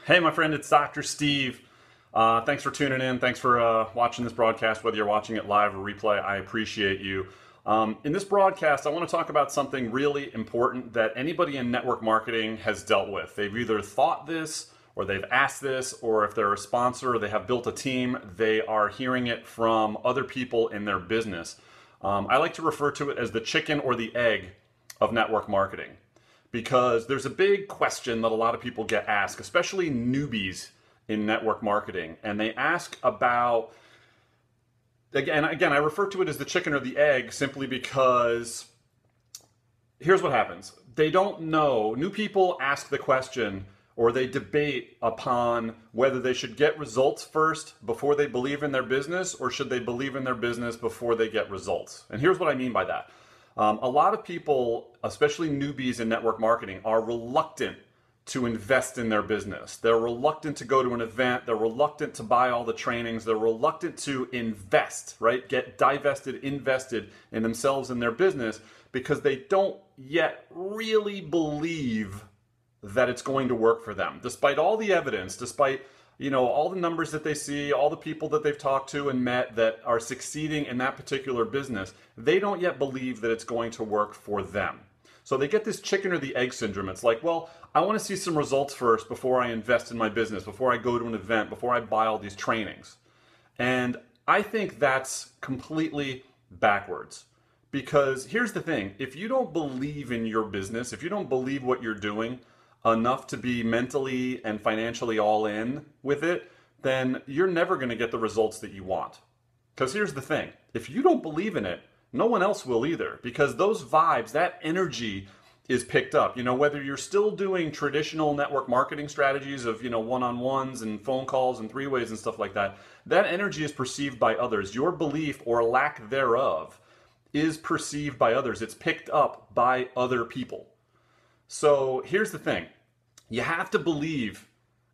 Hey, my friend, it's Dr. Steve. Thanks for tuning in. Thanks for watching this broadcast, whether you're watching it live or replay. I appreciate you. In this broadcast, I want to talk about something really important that anybody in network marketing has dealt with. They've either thought this, or they've asked this, or if they're a sponsor or they have built a team, they are hearing it from other people in their business. I like to refer to it as the chicken or the egg of network marketing, because there's a big question that a lot of people get asked, especially newbies in network marketing. And they ask about, again, I refer to it as the chicken or the egg simply because here's what happens. They don't know. New people ask the question, or they debate upon whether they should get results first before they believe in their business, or should they believe in their business before they get results. And here's what I mean by that. A lot of people, especially newbies in network marketing, are reluctant to invest in their business. They're reluctant to go to an event. They're reluctant to buy all the trainings. They're reluctant to invest, right? Get divested, invested in themselves and their business, because they don't yet really believe that it's going to work for them. Despite all the evidence, despite all the numbers that they see, all the people that they've talked to and met that are succeeding in that particular business, they don't yet believe that it's going to work for them. So they get this chicken or the egg syndrome. It's like, well, I want to see some results first before I invest in my business, before I go to an event, before I buy all these trainings. And I think that's completely backwards. Because here's the thing, if you don't believe in your business, if you don't believe what you're doing enough to be mentally and financially all in with it, then you're never going to get the results that you want. Because here's the thing, if you don't believe in it, no one else will either, because those vibes, that energy is picked up. Whether you're still doing traditional network marketing strategies of, one-on-ones and phone calls and three-ways and stuff like that, that energy is perceived by others. Your belief or lack thereof is perceived by others. It's picked up by other people. So here's the thing. You have to believe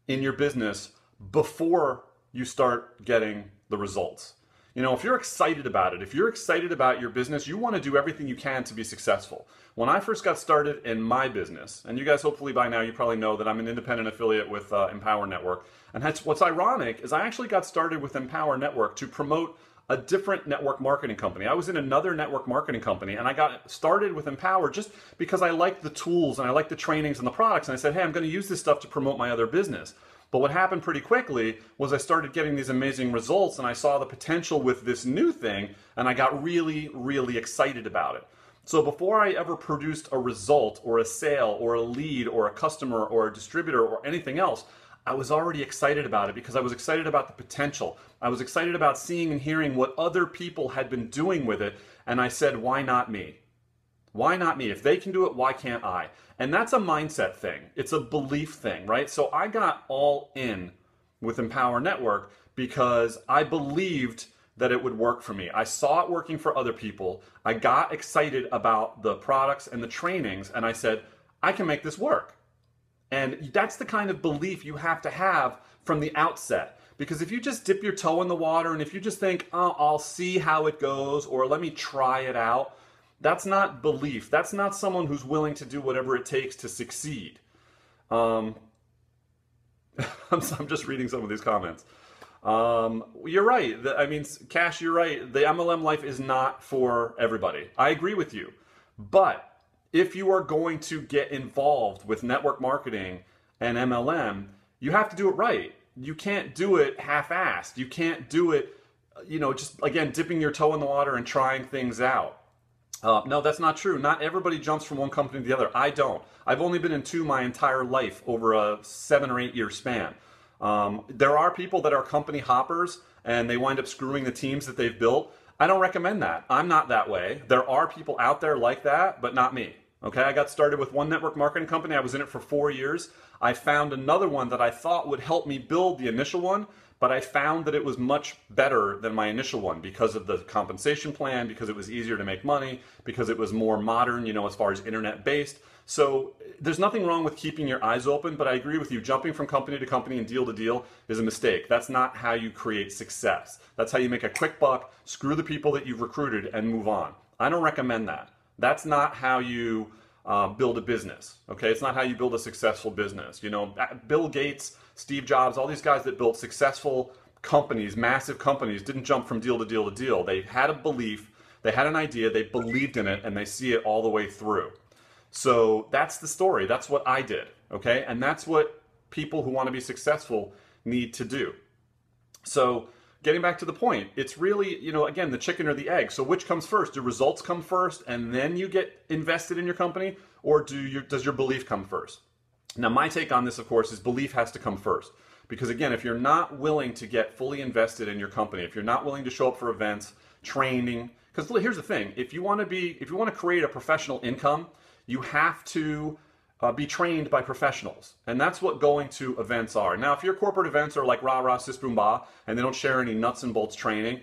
in your business before you start getting the results. If you're excited about it, if you're excited about your business, you want to do everything you can to be successful. When I first got started in my business, and you guys hopefully by now you probably know that I'm an independent affiliate with Empower Network. And what's ironic is I actually got started with Empower Network to promote a different network marketing company. I was in another network marketing company, and I got started with Empower just because I liked the tools and I liked the trainings and the products. And I said, hey, I'm going to use this stuff to promote my other business. But what happened pretty quickly was I started getting these amazing results, and I saw the potential with this new thing, and I got really, really excited about it. So before I ever produced a result or a sale or a lead or a customer or a distributor or anything else, I was already excited about it because I was excited about the potential. I was excited about seeing and hearing what other people had been doing with it, and I said, why not me? Why not me? If they can do it, why can't I? And that's a mindset thing. It's a belief thing, right? So I got all in with Empower Network because I believed that it would work for me. I saw it working for other people. I got excited about the products and the trainings, and I said, I can make this work. And that's the kind of belief you have to have from the outset. Because if you just dip your toe in the water and if you just think, oh, I'll see how it goes, or let me try it out, that's not belief. That's not someone who's willing to do whatever it takes to succeed. I'm just reading some of these comments. You're right. Cash, you're right. The MLM life is not for everybody. I agree with you. But if you are going to get involved with network marketing and MLM, you have to do it right. You can't do it half-assed. You can't do it, just, again, dipping your toe in the water and trying things out. No, that's not true. Not everybody jumps from one company to the other. I don't. I've only been in two my entire life over a 7 or 8 year span. There are people that are company hoppers and they wind up screwing the teams that they've built. I don't recommend that. I'm not that way. There are people out there like that, but not me. Okay, I got started with one network marketing company. I was in it for 4 years. I found another one that I thought would help me build the initial one, but I found that it was much better than my initial one because of the compensation plan, because it was easier to make money, because it was more modern, as far as internet based. So there's nothing wrong with keeping your eyes open, but I agree with you. Jumping from company to company and deal to deal is a mistake. That's not how you create success. That's how you make a quick buck, screw the people that you've recruited, and move on. I don't recommend that. That's not how you build a business. Okay, it's not how you build a successful business. You know, Bill Gates, Steve Jobs, all these guys that built successful companies, massive companies, didn't jump from deal to deal to deal. They had a belief, they had an idea, they believed in it, and they see it all the way through. So that's the story. That's what I did. Okay, and that's what people who want to be successful need to do. So getting back to the point, it's really, you know, again, the chicken or the egg. So which comes first? Do results come first and then you get invested in your company, or does your belief come first? Now, my take on this, of course, is belief has to come first. Because again, if you're not willing to get fully invested in your company, if you're not willing to show up for events, training, because here's the thing, if you want to create a professional income, you have to be trained by professionals. And that's what going to events are. Now, if your corporate events are like rah rah sis boom bah and they don't share any nuts and bolts training,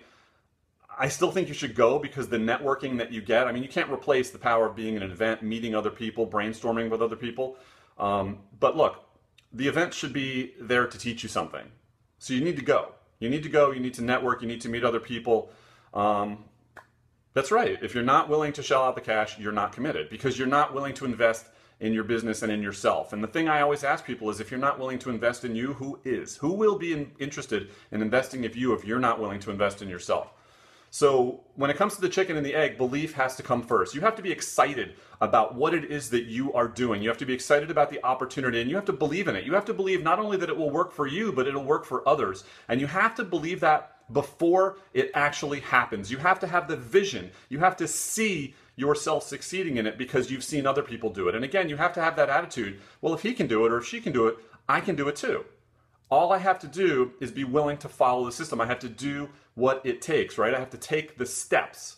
I still think you should go, because the networking that you get, I mean, you can't replace the power of being in an event, meeting other people, brainstorming with other people. But look, the event should be there to teach you something. So you need to go. You need to go, you need to network, you need to meet other people. That's right. If you're not willing to shell out the cash, you're not committed, because you're not willing to invest in your business and in yourself. And the thing I always ask people is, if you're not willing to invest in you, who is? Who will be interested in investing in you if you're not willing to invest in yourself? So when it comes to the chicken and the egg, belief has to come first. You have to be excited about what it is that you are doing. You have to be excited about the opportunity, and you have to believe in it. You have to believe not only that it will work for you, but it'll work for others. And you have to believe that before it actually happens. You have to have the vision. You have to see yourself succeeding in it because you've seen other people do it. And again, you have to have that attitude. Well, if he can do it, or if she can do it, I can do it too. All I have to do is be willing to follow the system. I have to do what it takes, right? I have to take the steps.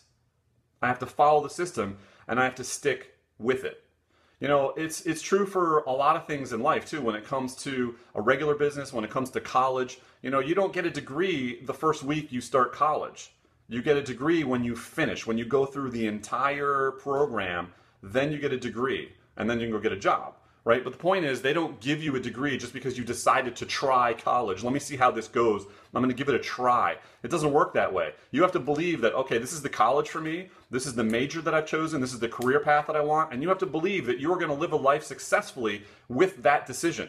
I have to follow the system, and I have to stick with it. You know, it's true for a lot of things in life too. When it comes to a regular business, when it comes to college, you know, you don't get a degree the first week you start college. You get a degree when you finish, when you go through the entire program, then you get a degree, and then you can go get a job, right? But the point is, they don't give you a degree just because you decided to try college. Let me see how this goes. I'm going to give it a try. It doesn't work that way. You have to believe that, okay, this is the college for me. This is the major that I've chosen. This is the career path that I want. And you have to believe that you're going to live a life successfully with that decision.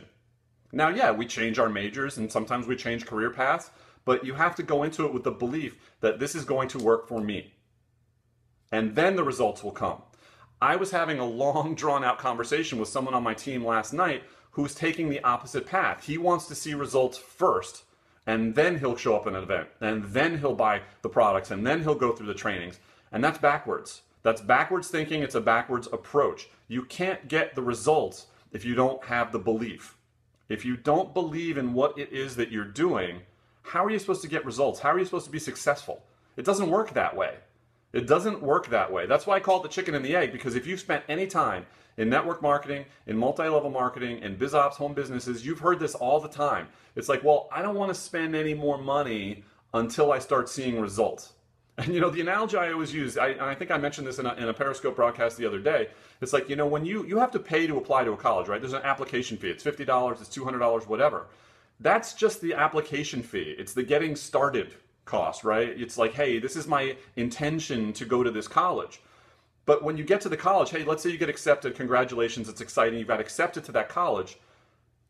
Now, yeah, we change our majors and sometimes we change career paths, but you have to go into it with the belief that this is going to work for me. And then the results will come. I was having a long, drawn-out conversation with someone on my team last night who's taking the opposite path. He wants to see results first, and then he'll show up at an event, and then he'll buy the products, and then he'll go through the trainings. And that's backwards. That's backwards thinking. It's a backwards approach. You can't get the results if you don't have the belief. If you don't believe in what it is that you're doing, how are you supposed to get results? How are you supposed to be successful? It doesn't work that way. It doesn't work that way. That's why I call it the chicken and the egg, because if you've spent any time in network marketing, in multi-level marketing, in biz ops, home businesses, you've heard this all the time. It's like, well, I don't want to spend any more money until I start seeing results. And you know, the analogy I always use, I think I mentioned this in a Periscope broadcast the other day, it's like, you know, when you have to pay to apply to a college, right? There's an application fee. It's $50, it's $200, whatever. That's just the application fee. It's the getting started cost, right? It's like, hey, this is my intention to go to this college. But when you get to the college, hey, let's say you get accepted, congratulations, it's exciting, you got accepted to that college.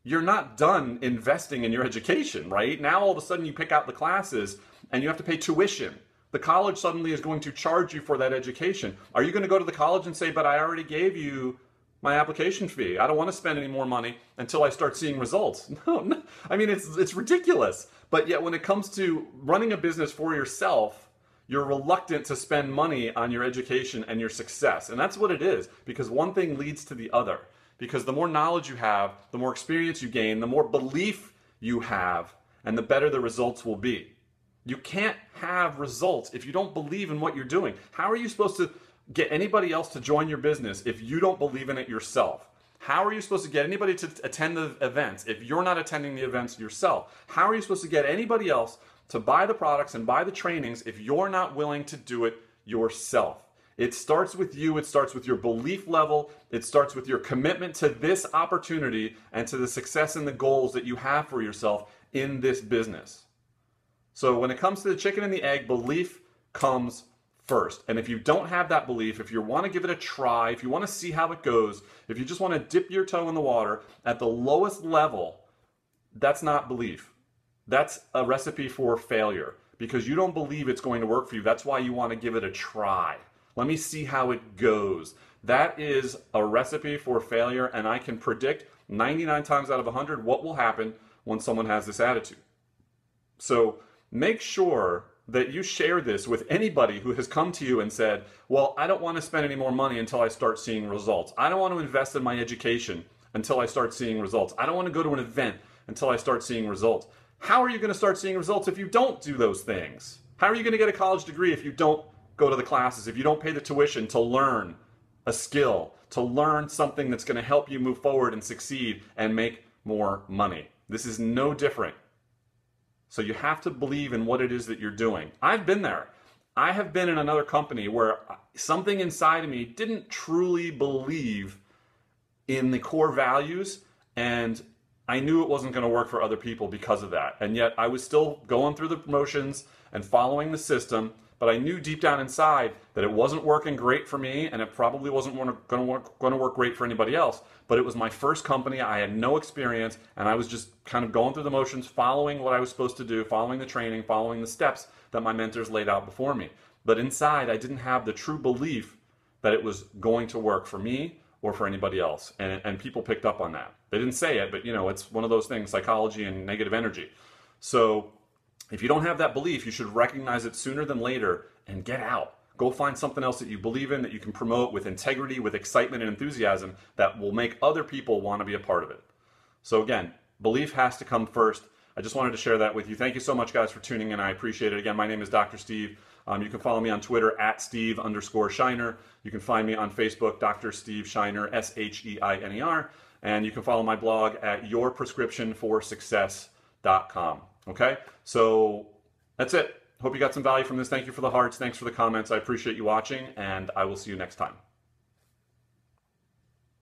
You're not done investing in your education, right? Now all of a sudden you pick out the classes and you have to pay tuition. The college suddenly is going to charge you for that education. Are you going to go to the college and say, but I already gave you my application fee. I don't want to spend any more money until I start seeing results. No. I mean, it's ridiculous. But yet when it comes to running a business for yourself, you're reluctant to spend money on your education and your success. And that's what it is, because one thing leads to the other. Because the more knowledge you have, the more experience you gain, the more belief you have, and the better the results will be. You can't have results if you don't believe in what you're doing. How are you supposed to get anybody else to join your business if you don't believe in it yourself? How are you supposed to get anybody to attend the events if you're not attending the events yourself? How are you supposed to get anybody else to buy the products and buy the trainings if you're not willing to do it yourself? It starts with you. It starts with your belief level. It starts with your commitment to this opportunity and to the success and the goals that you have for yourself in this business. So when it comes to the chicken and the egg, belief comes first. And if you don't have that belief, if you want to give it a try, if you want to see how it goes, if you just want to dip your toe in the water at the lowest level, that's not belief. That's a recipe for failure because you don't believe it's going to work for you. That's why you want to give it a try. Let me see how it goes. That is a recipe for failure, and I can predict 99 times out of 100 what will happen when someone has this attitude. So make sure that you share this with anybody who has come to you and said, well, I don't want to spend any more money until I start seeing results. I don't want to invest in my education until I start seeing results. I don't want to go to an event until I start seeing results. How are you going to start seeing results if you don't do those things? How are you going to get a college degree if you don't go to the classes, if you don't pay the tuition to learn a skill, to learn something that's going to help you move forward and succeed and make more money? This is no different. So you have to believe in what it is that you're doing. I've been there. I have been in another company where something inside of me didn't truly believe in the core values, and I knew it wasn't going to work for other people because of that. And yet I was still going through the motions and following the system, but I knew deep down inside that it wasn't working great for me, and it probably wasn't going to work great for anybody else. But it was my first company. I had no experience, and I was just kind of going through the motions, following what I was supposed to do, following the training, following the steps that my mentors laid out before me. But inside, I didn't have the true belief that it was going to work for me or for anybody else. And people picked up on that. They didn't say it, but you know, it's one of those things, psychology and negative energy. So if you don't have that belief, you should recognize it sooner than later and get out. Go find something else that you believe in, that you can promote with integrity, with excitement and enthusiasm, that will make other people want to be a part of it. So again, belief has to come first. I just wanted to share that with you. Thank you so much, guys, for tuning in. I appreciate it. Again, my name is Dr. Steve. You can follow me on Twitter at Steve_Shiner. You can find me on Facebook, Dr. Steve Shiner, SHEINER. And you can follow my blog at yourprescriptionforsuccess.com. Okay? So that's it. Hope you got some value from this. Thank you for the hearts. Thanks for the comments. I appreciate you watching, and I will see you next time.